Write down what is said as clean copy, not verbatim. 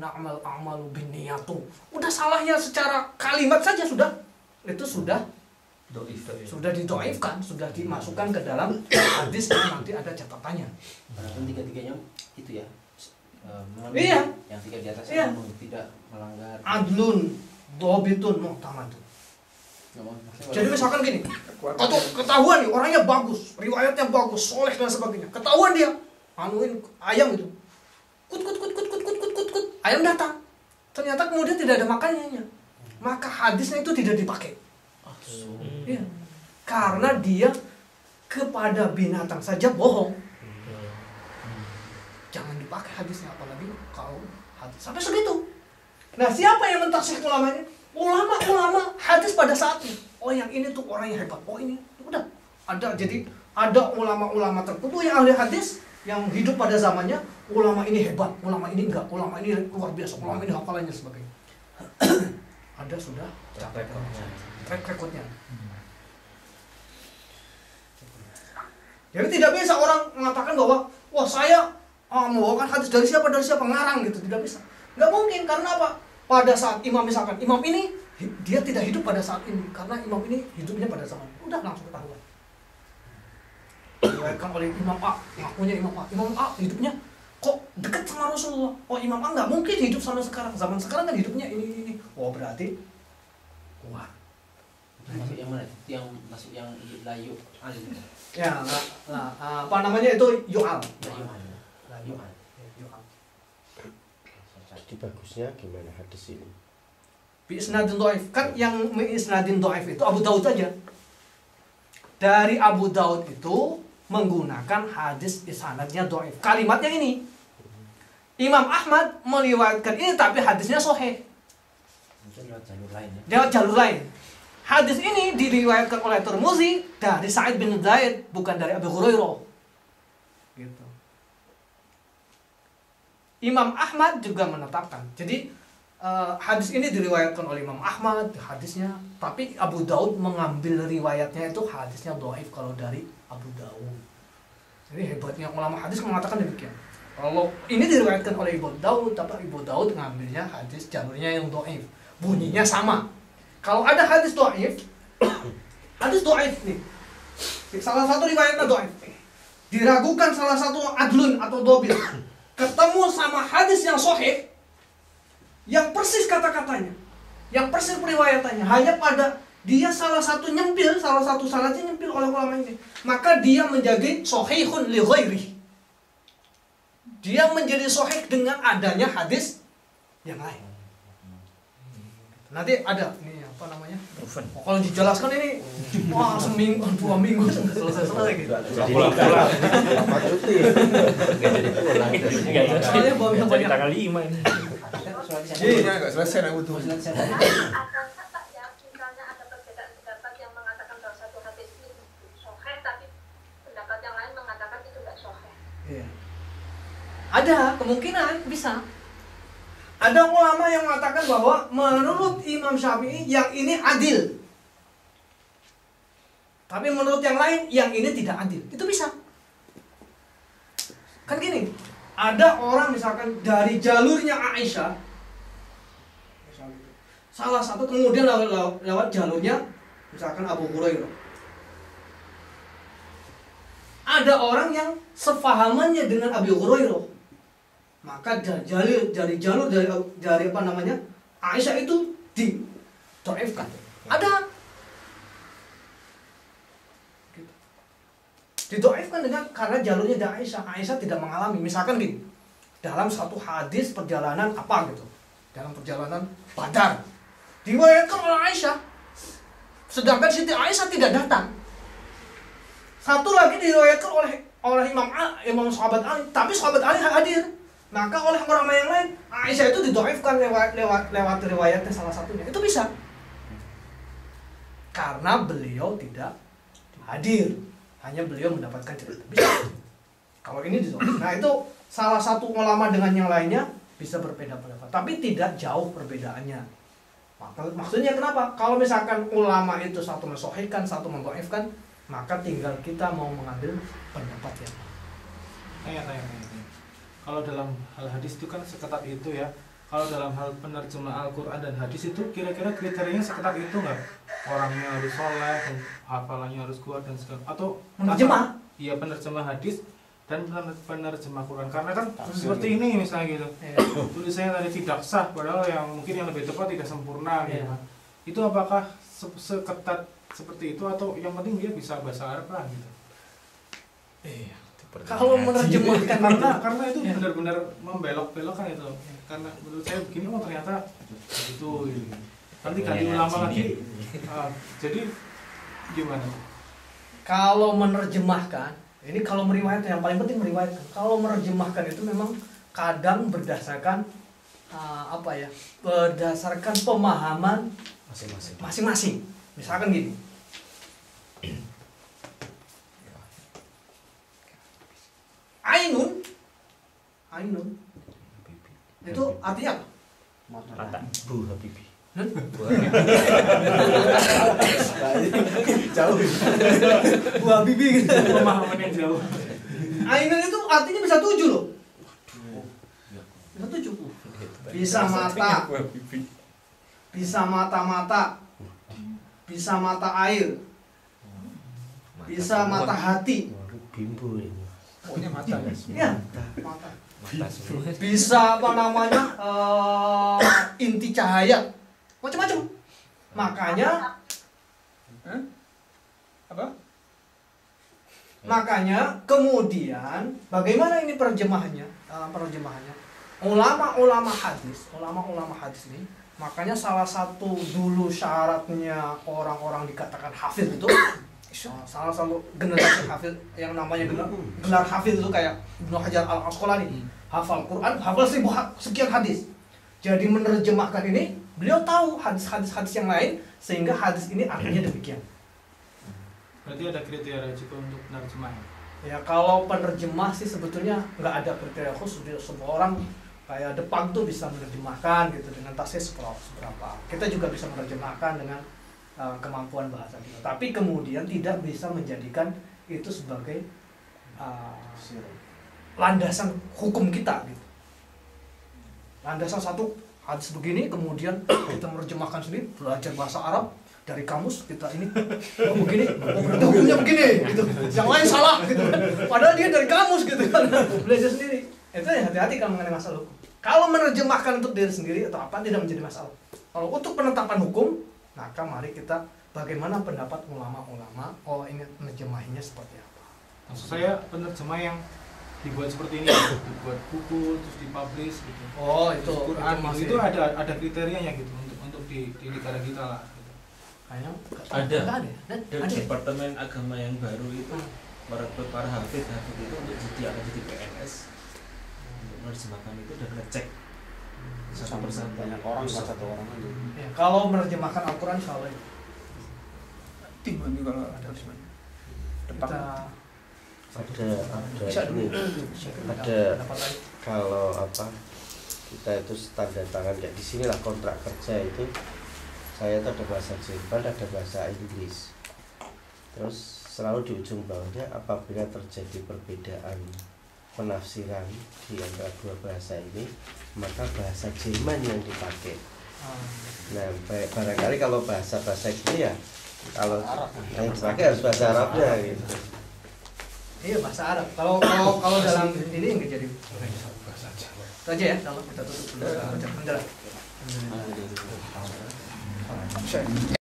innamal a'malu binniyatu. Udah salahnya secara kalimat saja itu sudah didoifkan, sudah dimasukkan ke dalam hadis yang nanti ada catatannya. Walaupun tiga-tiganya itu ya. Iya. Yang tiga di atas Iya. tidak melanggar. Adlun, dhabitun, mu'tamadun. Jadi misalkan gini, atau ketahuan nih orangnya bagus, riwayatnya bagus, soleh dan sebagainya. Ketahuan dia anuin ayam itu. Kut, ayam datang. Ternyata kemudian tidak ada makanannya. Maka hadisnya itu tidak dipakai. Iya. Karena dia kepada binatang saja bohong. Jangan dipakai hadisnya, apalagi kalau hadis sampai segitu. Nah, siapa yang mentasih ulamanya? Ulama-ulama hadis pada saat itu. Oh, yang ini tuh orang yang hebat. Oh, ini udah ada. Jadi ada ulama-ulama tertentu yang ahli hadis yang hidup pada zamannya. Ulama ini hebat, ulama ini enggak, ulama ini luar biasa, ulama ini hafalannya sebagainya. Ada sudah track recordnya. Jadi tidak bisa orang mengatakan bahwa wah saya membawakan hadis dari siapa ngarang gitu, tidak bisa. Nggak mungkin, karena apa? Pada saat imam misalkan, imam ini dia tidak hidup pada saat ini, karena imam ini hidupnya pada zaman udah langsung ketahuan. Diriwayatkan oleh Imam A, ngakunya Imam A hidupnya kok dekat sama Rasulullah. Oh, Imam A nggak mungkin hidup sama sekarang, zaman sekarang kan hidupnya ini. Oh, berarti kuat. Masuk yang mana? Yang masuk yang layu al. Ya, apa namanya itu yu'al. Yu'al. Jadi bagusnya gimana hadis ini? Bi isnadin dhaif. Kan yang isnadin dhaif itu Abu Daud aja. Dari Abu Daud itu menggunakan hadis isnadnya dhaif. Kalimatnya ini. Imam Ahmad meriwayatkan ini tapi hadisnya sahih. Mungkin lewat jalur lain ya. Lewat jalur lain. Hadis ini diriwayatkan oleh Tirmidzi dari Sa'id bin Zaid, bukan dari Abu Hurairah. Gitu. Imam Ahmad juga menetapkan. Jadi hadis ini diriwayatkan oleh Imam Ahmad hadisnya, tapi Abu Daud mengambil riwayatnya itu hadisnya dhaif kalau dari Abu Daud. Jadi hebatnya ulama hadis mengatakan demikian. Kalau ini diriwayatkan oleh Ibu Daud, tapi Ibu Daud ngambilnya hadis jalurnya yang dhaif. Bunyinya sama. Kalau ada hadis dhaif, nih. Salah satu riwayatnya dhaif. Diragukan salah satu adlun atau dhabit. Ketemu sama hadis yang sahih, yang persis kata-katanya, yang persis periwayatannya, hanya pada dia salah satu sanadnya nyempil oleh ulama ini, maka dia menjadi sahihun li ghairi. Dia menjadi sahih dengan adanya hadis yang lain. Nanti ada ini apa namanya? Kalau dijelaskan ini wah seminggu 2 minggu selesai gitu. Pulang-pulang. Apa cuti? Enggak jadi. Soalnya banyak Tanggal 5 ini. Iya, enggak selesai lah butuh. Adakah Pak ya, misalnya ada perbedaan pendapat yang mengatakan bahwa satu hadis ini sahih, tapi pendapat yang lain mengatakan itu tidak sahih? Iya. Ada kemungkinan bisa. Ada ulama yang mengatakan bahwa menurut Imam Syafi'i yang ini adil, tapi menurut yang lain yang ini tidak adil. Itu bisa. Kan gini, ada orang misalkan dari jalurnya Aisyah, salah satu kemudian lewat jalurnya misalkan Abu Hurairah. Ada orang yang sefahamannya dengan Abu Hurairah, maka dari jalur dari apa namanya Aisyah itu didhaifkan. Ada didhaifkan dengan karena jalurnya dari Aisyah tidak mengalami. Misalkan gini, dalam satu hadis perjalanan apa gitu, dalam perjalanan Badar diriwayatkan oleh Aisyah, sedangkan Siti Aisyah tidak datang. Satu lagi diriwayatkan oleh Imam sahabat Ali, tapi sahabat Ali hadir. Maka oleh orang yang lain Aisyah itu didhaifkan lewat riwayatnya salah satunya. Itu bisa. Karena beliau tidak hadir, hanya beliau mendapatkan cerita. Bisa. Kalau ini didhaifkan. Nah, itu salah satu ulama dengan yang lainnya bisa berbeda pendapat, tapi tidak jauh perbedaannya. Maksudnya kenapa? Kalau misalkan ulama itu satu mensahihkan, satu mendhaifkan, maka tinggal kita mau mengambil pendapat yang Tanya. Kalau dalam hal hadis itu kan seketat itu ya. kalau dalam hal penerjemah Al-Quran dan hadis itu kira-kira kriterianya seketat itu nggak? Orangnya harus soleh, hafalannya harus kuat dan segala, atau Menerjemah? Iya, penerjemah hadis dan penerjemah Quran, karena kan seperti ini misalnya gitu, tulisannya tadi tidak sah padahal yang mungkin yang lebih tepat tidak sempurna gitu kan. Itu apakah seketat seperti itu atau yang penting dia bisa bahasa Arab lah gitu? Kalau menerjemahkan karena itu benar-benar membelok-belokkan itu, karena menurut saya begini, oh ternyata itu gitu. Nanti ganti ulama lagi, jadi gimana? Kalau menerjemahkan, ini kalau meriwayatkan, yang paling penting meriwayatkan. Kalau menerjemahkan itu memang kadang berdasarkan berdasarkan pemahaman masing-masing. Misalkan gini, Ainun itu artinya apa? Mata. Bu Habibie. Jauh. Bu Habibie gitu. Pemahaman yang jauh. Ainun itu artinya bisa 7 loh. Bisa 7. Bisa mata. Bisa mata-mata. Bisa mata air. Bisa mata hati. Bimbo ini. Pokoknya mata ya. Iya, mata. Mata semua. Bisa inti cahaya. Macam-macam. Makanya Apa? Makanya kemudian bagaimana ini penerjemahannya? Ulama-ulama hadis ini, makanya salah satu dulu syaratnya orang-orang dikatakan hafid itu, salah satu generasi hafid yang namanya gelar hafid itu kayak Ibnu Hajar Al-Asqalani, hafal Quran, hafal sekian hadis. Jadi menerjemahkan ini, beliau tahu hadis-hadis yang lain sehingga hadis ini artinya demikian. Berarti ada kriteria juga untuk penerjemah. Ya kalau penerjemah sih sebetulnya nggak ada kriteria khusus. Semua orang kayak Depang tuh bisa menerjemahkan gitu dengan tasnya seberapa. Kita juga bisa menerjemahkan dengan kemampuan bahasa kita. Tapi kemudian tidak bisa menjadikan itu sebagai landasan hukum kita gitu. Landasan satu hadis begini, kemudian kita menerjemahkan sendiri, belajar bahasa Arab dari kamus kita ini begini, berarti hukumnya begini gitu. Yang lain salah gitu kan. Padahal dia dari kamus gitu kan. Belajar sendiri. Itu ya hati-hati kalau mengenai masalah hukum. Kalau menerjemahkan untuk diri sendiri atau apa tidak menjadi masalah. Kalau untuk penetapan hukum, maka mari kita bagaimana pendapat ulama-ulama, oh ini menerjemahinya seperti apa. Maksud saya penerjemah yang dibuat seperti ini, dibuat buku terus dipublish gitu. Oh itu Quran masih itu ada kriterianya gitu untuk di negara kita lah. Gitu. Ada. Dan departemen agama yang baru itu merekrut para hafid itu untuk akan jadi PNS untuk menerjemahkan itu dan ngecek satu persatu. Banyak orang, cuma satu orang aja. Ya, kalau menerjemahkan Al-Quran insya Allah Tim nanti kalau ada kita ada kalau kita itu tanda tangan kayak di sini lah kontrak kerja itu, saya itu ada bahasa Jerman, ada bahasa Inggris, terus selalu di ujung bawahnya apabila terjadi perbedaan penafsiran di antara dua bahasa ini, maka bahasa Jerman yang dipakai. Nah barangkali kalau bahasa ini ya kalau yang dipakai harus bahasa Arabnya gitu. Iya bahasa Arab. Kalau dalam ini yang jadi bahasa Jawa. Itu aja ya, kalau kita tutup dulu. Kita baca. Alhamdulillah.